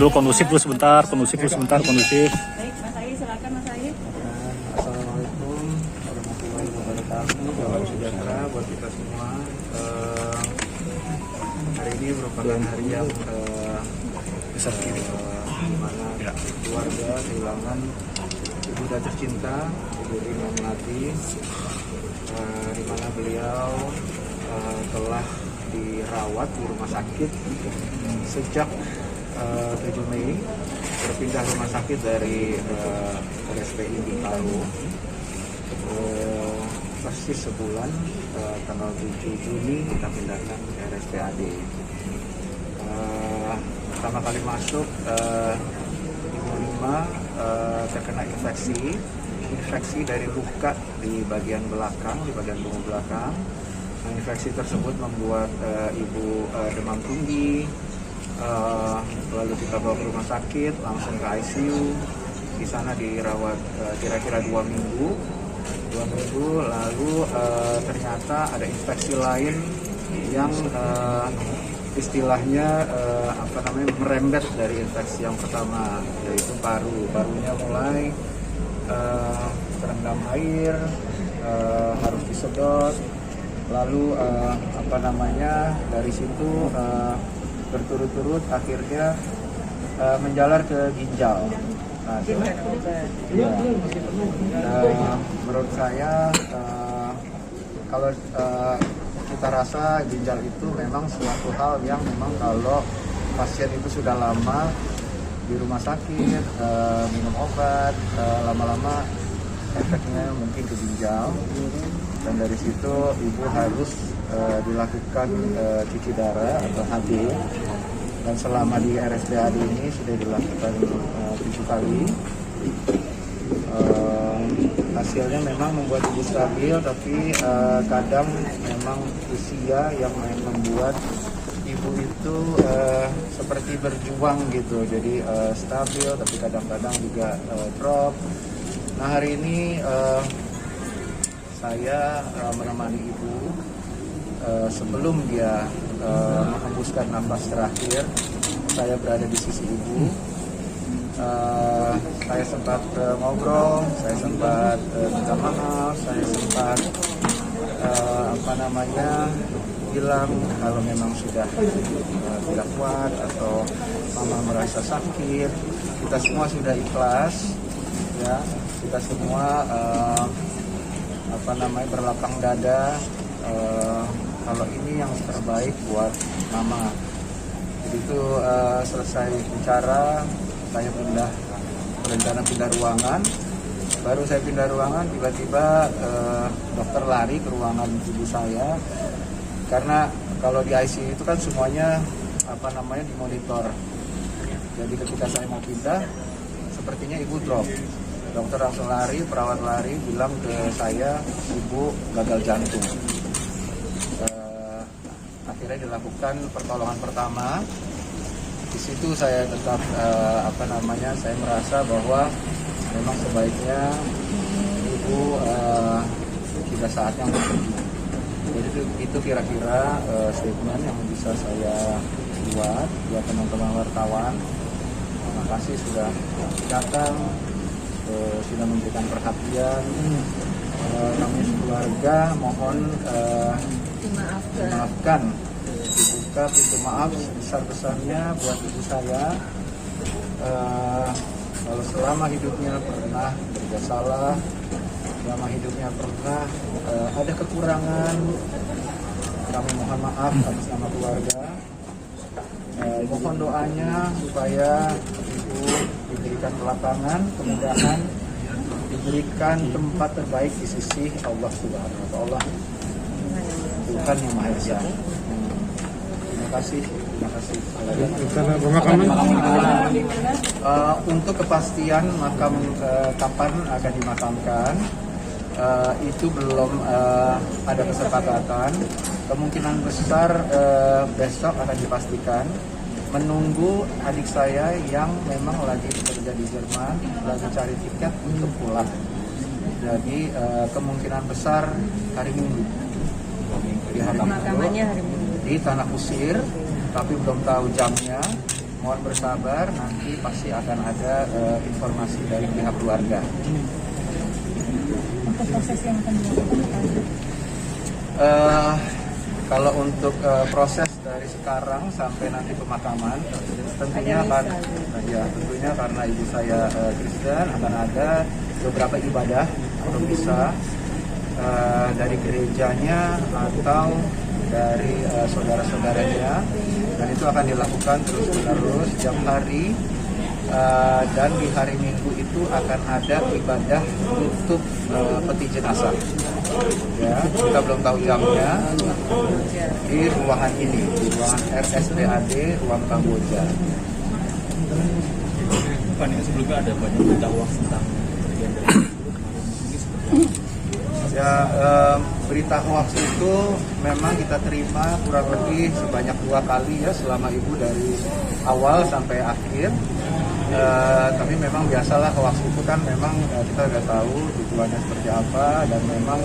dulu kondusif dulu sebentar, kondusif. Baik, Mas Ayi, silakan Mas Ayi. Assalamualaikum warahmatullahi wabarakatuh. Salam sejahtera buat kita semua. Hari ini merupakan hari yang besar di mana keluarga kehilangan ibu dan tercinta, Ibu Rina Melati, di mana beliau telah dirawat di rumah sakit sejak 7 Mei, berpindah rumah sakit dari RSPI di Paru, persis sebulan, tanggal 7 Juni kita pindahkan ke RSPAD. Pertama kali masuk, Ibu Rima terkena infeksi dari luka di bagian belakang, di bagian punggung belakang. Nah, infeksi tersebut membuat Ibu demam tinggi. Lalu kita bawa ke rumah sakit, langsung ke ICU. Di sana dirawat kira-kira 2 minggu. Lalu ternyata ada infeksi lain yang istilahnya merembet dari infeksi yang pertama, yaitu parunya mulai terendam air, harus disedot. Lalu dari situ berturut-turut akhirnya menjalar ke ginjal. Nah, menurut saya kalau kita rasa ginjal itu memang suatu hal yang memang kalau pasien itu sudah lama di rumah sakit, minum obat, lama-lama efeknya mungkin ke ginjal, dan dari situ ibu harus dilakukan cuci darah atau HB, dan selama di RSPAD ini sudah dilakukan 7 kali. Hasilnya memang membuat ibu stabil, tapi kadang memang usia yang membuat ibu itu seperti berjuang gitu, jadi stabil tapi kadang-kadang juga drop. Nah, hari ini saya menemani ibu sebelum dia menghembuskan nafas terakhir. Saya berada di sisi ibu. Saya sempat ngobrol, saya sempat minta maaf, saya sempat bilang kalau memang sudah tidak kuat atau mama merasa sakit, kita semua sudah ikhlas, ya, kita semua berlapang dada, kalau ini yang terbaik buat mama. Jadi itu selesai bicara, saya berencana pindah ruangan. Baru saya pindah ruangan, tiba-tiba dokter lari ke ruangan ibu saya, karena kalau di ICU itu kan semuanya dimonitor. Jadi ketika saya mau pindah, sepertinya ibu drop. Dokter langsung lari, perawat lari, bilang ke saya, ibu gagal jantung. Akhirnya dilakukan pertolongan pertama. Di situ saya tetap saya merasa bahwa memang sebaiknya ibu sudah saatnya untuk pergi. Jadi itu kira-kira statement yang bisa saya buat teman-teman wartawan. Terima kasih sudah datang, sudah memberikan perhatian. Kami keluarga mohon dimaafkan, dibuka pintu maaf sebesar-besarnya buat ibu saya. Kalau selama hidupnya pernah berbuat salah, selama hidupnya pernah ada kekurangan, kami mohon maaf atas nama keluarga. Mohon doanya supaya ibu diberikan kelapangan, kemudahan, diberikan tempat terbaik di sisi Allah Subhanahu wa Ta'ala, Tuhan yang Maha Esa. Terima kasih. Untuk kepastian makam kapan akan dimakamkan itu belum ada kesepakatan. Kemungkinan besar besok akan dipastikan. Menunggu adik saya yang memang lagi bekerja di Jerman, lagi cari tiket untuk pulang. Jadi kemungkinan besar hari Minggu. Di hari Minggu di Tanah Kusir, tapi belum tahu jamnya. mohon bersabar, nanti pasti akan ada informasi dari pihak keluarga. Untuk proses yang akan dilakukan Kalau untuk proses dari sekarang sampai nanti pemakaman, tentunya tentunya karena ibu saya Kristen akan ada beberapa ibadah atau misa dari gerejanya atau dari saudara-saudaranya, dan itu akan dilakukan terus-menerus setiap hari. Dan di hari Minggu itu akan ada ibadah tutup peti jenazah. Ya, kita belum tahu jamnya. Di ruangan ini, di ruangan RSPAD ruang Kamboja. Pak, ini sebelumnya ada banyak berita hoax tentang kepergian dari Ya, berita hoax itu memang kita terima kurang lebih sebanyak 2 kali ya selama ibu dari awal sampai akhir. Tapi memang biasalah hoax itu kan memang kita udah tahu tujuannya seperti apa, dan memang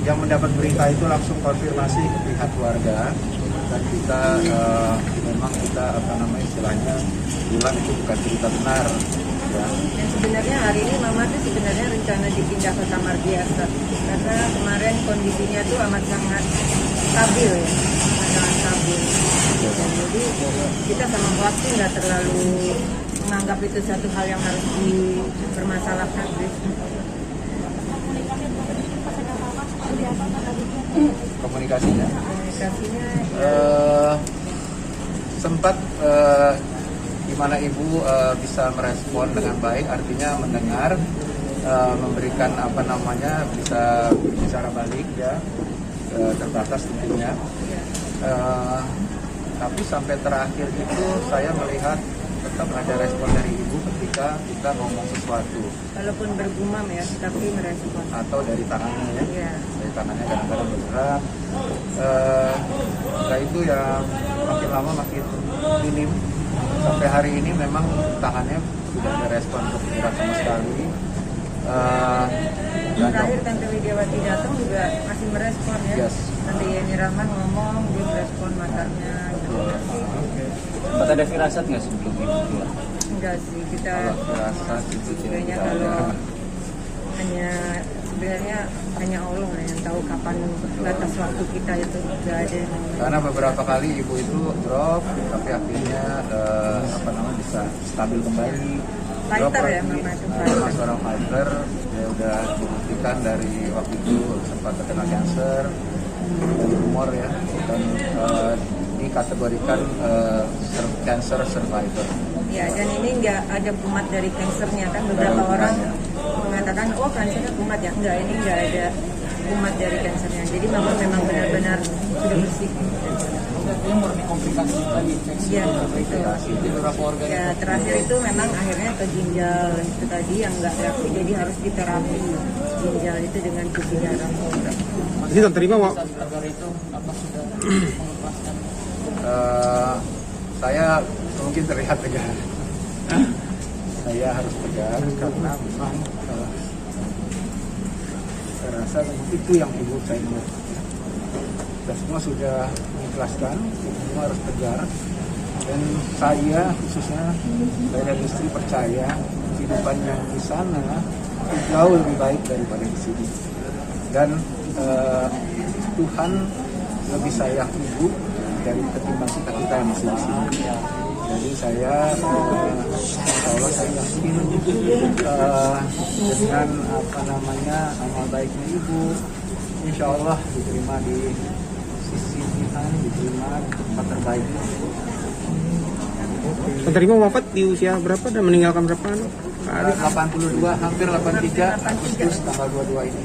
yang mendapat berita itu langsung konfirmasi ke pihak keluarga, dan kita memang kita istilahnya bilang itu bukan cerita benar ya. Dan sebenarnya hari ini Mama tuh sebenarnya rencana dipindah ke kamar biasa karena kemarin kondisinya tuh amat sangat stabil ya, sangat stabil. Dan jadi kita sama keluarga nggak terlalu menganggap itu satu hal yang harus dipermasalahkan. Komunikasinya sempat gimana ibu bisa merespon dengan baik, artinya mendengar, memberikan bisa bicara balik ya, terbatas tentunya. Tapi sampai terakhir itu saya melihat tetap ada respon dari ibu ketika kita ngomong sesuatu. Walaupun bergumam ya, tapi merespon. Atau dari tangannya ya. Iya. Dari tangannya kadang-kadang bergerak. Nah itu ya makin lama makin minim. Sampai hari ini memang tangannya tidak ada respon bergerak sama sekali. Dan terakhir Tante Widiawati datang juga masih merespon ya. Yes. Tante Yeni Rahman ngomong, dia merespon matanya. Sempat ada firasat nggak sebelum itu keluar? Enggak sih, kita kalau firasat itu sebenarnya tidak kalau ada. sebenarnya hanya Allah lah yang tahu kapan batas waktu kita itu, nggak ada yang Karena beberapa kali ibu itu drop, tapi akhirnya bisa stabil kembali. Fighter ya, Mama itu fighter. Mama seorang fighter, dia udah dibuktikan dari waktu itu sempat terkena cancer dan tumor ya, dan dikategorikan cancer survivor. Ya, dan ini nggak ada kumat dari kansernya kan, beberapa Nggak ada orang kumat, ya. mengatakan oh kansernya kumat ya, enggak, ini nggak ada kumat dari kansernya, jadi Mama memang benar-benar sudah bersih. Berarti murni komplikasi tadi infeksi. Iya, itu. Di beberapa organ. Ya, terakhir itu memang akhirnya ke ginjal itu tadi yang nggak reaksi, jadi harus diterapi ginjal itu dengan cuci darah. Jadi tak terima Wak. Negara itu apa sudah mengikhlaskan? Saya mungkin terlihat tegar. Saya harus tegar karena memang saya rasa itu yang ibu saya mau. Dan semua sudah mengikhlaskan, semua harus tegar. Dan saya khususnya, saya dan istri percaya kehidupan yang di sana jauh lebih baik daripada di sini. Dan Tuhan lebih sayang ibu dari ketimbang kita yang masih di sini. Jadi saya, insya Allah saya yakin dengan amal baiknya ibu, insya Allah diterima di sisi Tuhan, diterima tempat terbaik. Penerima wafat di usia berapa dan meninggalkan berapa? 82, hampir 83 Agustus tanggal 22 ini.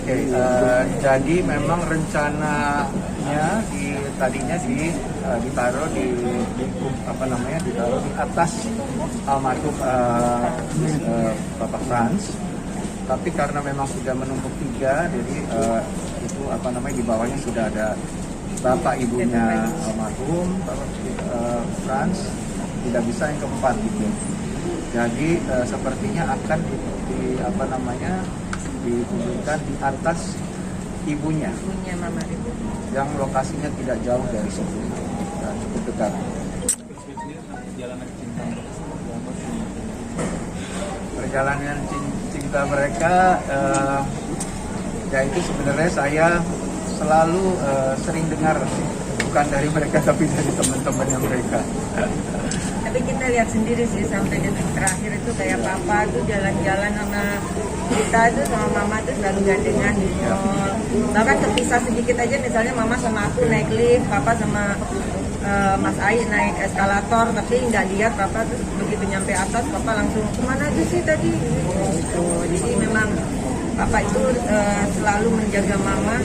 Oke, jadi memang rencananya tadinya ditaruh ditaruh di atas almarhum Bapak Franz, tapi karena memang sudah menumpuk 3, jadi itu di bawahnya sudah ada bapak ibunya almarhum Bapak Franz, tidak bisa yang keempat gitu. Jadi sepertinya akan dikuburkan di atas ibunya Ibunya Mama Rima. yang lokasinya tidak jauh dari situ, nah, cukup dekat. Perjalanan cinta mereka ya itu sebenarnya saya selalu sering dengar, bukan dari mereka tapi dari teman-temannya mereka. Tapi kita lihat sendiri sih sampai detik terakhir itu kayak papa tuh jalan-jalan sama kita tuh sama mama tuh selalu gandengan di mall. Bahkan terpisah sedikit aja, misalnya mama sama aku naik lift, papa sama Mas Ai naik eskalator, tapi nggak lihat papa, terus begitu nyampe atas papa langsung kemana aja sih tadi gitu. Jadi memang papa itu selalu menjaga mama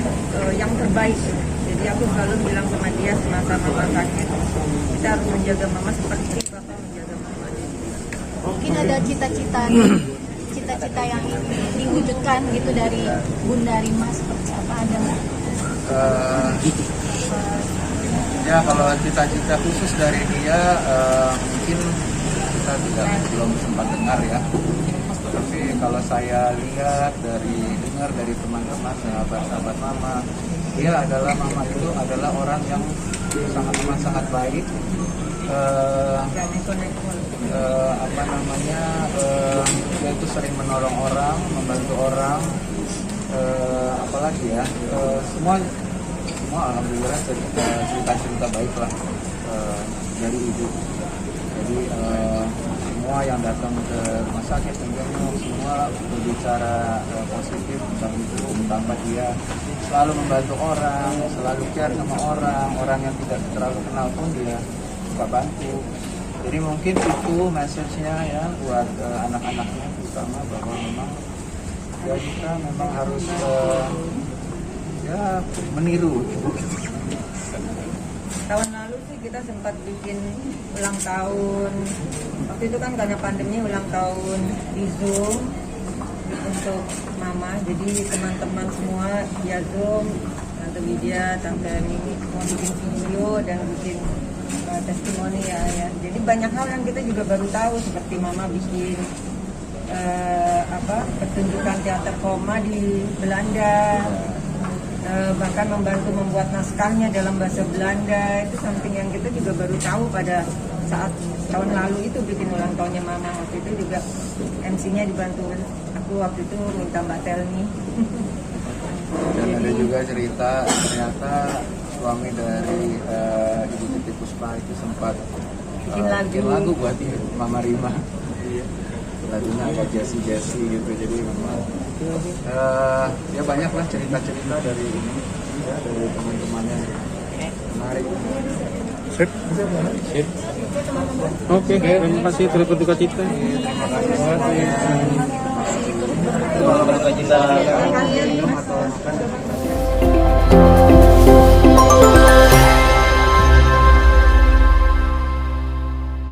yang terbaik. Jadi aku selalu bilang sama dia semasa mama sakit, kita harus menjaga mama seperti papa menjaga mama. Mungkin ada cita-cita yang ingin diwujudkan gitu dari Bunda Rima, seperti apa, ada nggak? Ya kalau cita-cita khusus dari dia mungkin kita belum sempat dengar ya. Tapi kalau saya lihat dengar dari teman-teman, sahabat-sahabat mama, mama itu adalah orang yang sangat baik. Dia itu sering menolong orang, membantu orang, apalagi ya, semua alhamdulillah cerita baik lah dari ibu. Jadi semua yang datang ke rumah sakit tentunya semua berbicara positif tentang itu, tambah dia selalu membantu orang, selalu care sama orang yang tidak terlalu kenal pun dia suka bantu. Jadi mungkin itu message-nya ya buat anak-anaknya terutama, bahwa memang ya kita memang harus ya meniru ibu. Tahun lalu sih kita sempat bikin ulang tahun. Waktu itu kan karena pandemi ulang tahun di Zoom untuk mama. Jadi teman-teman semua via Zoom, Tante Widya, Tante Mimi semua bikin video dan bikin testimoni ya. Jadi banyak hal yang kita juga baru tahu, seperti mama bikin pertunjukan teater koma di Belanda. Bahkan membantu membuat naskahnya dalam bahasa Belanda. Itu something yang kita juga baru tahu pada saat tahun lalu itu bikin ulang tahunnya mama. Waktu itu juga MC-nya dibantu aku, waktu itu minta Mbak Telmi. Dan ada juga cerita ternyata suami dari Ibu Titi Puspa itu sempat bikin lagu buat Mama Rima. Lagunya agak jazzy gitu, jadi memang ya banyaklah cerita-cerita dari ini ya, dari teman-temannya, menarik. Sip. Oke, terima kasih turut berduka cita. Terima kasih. Kalau berduka cita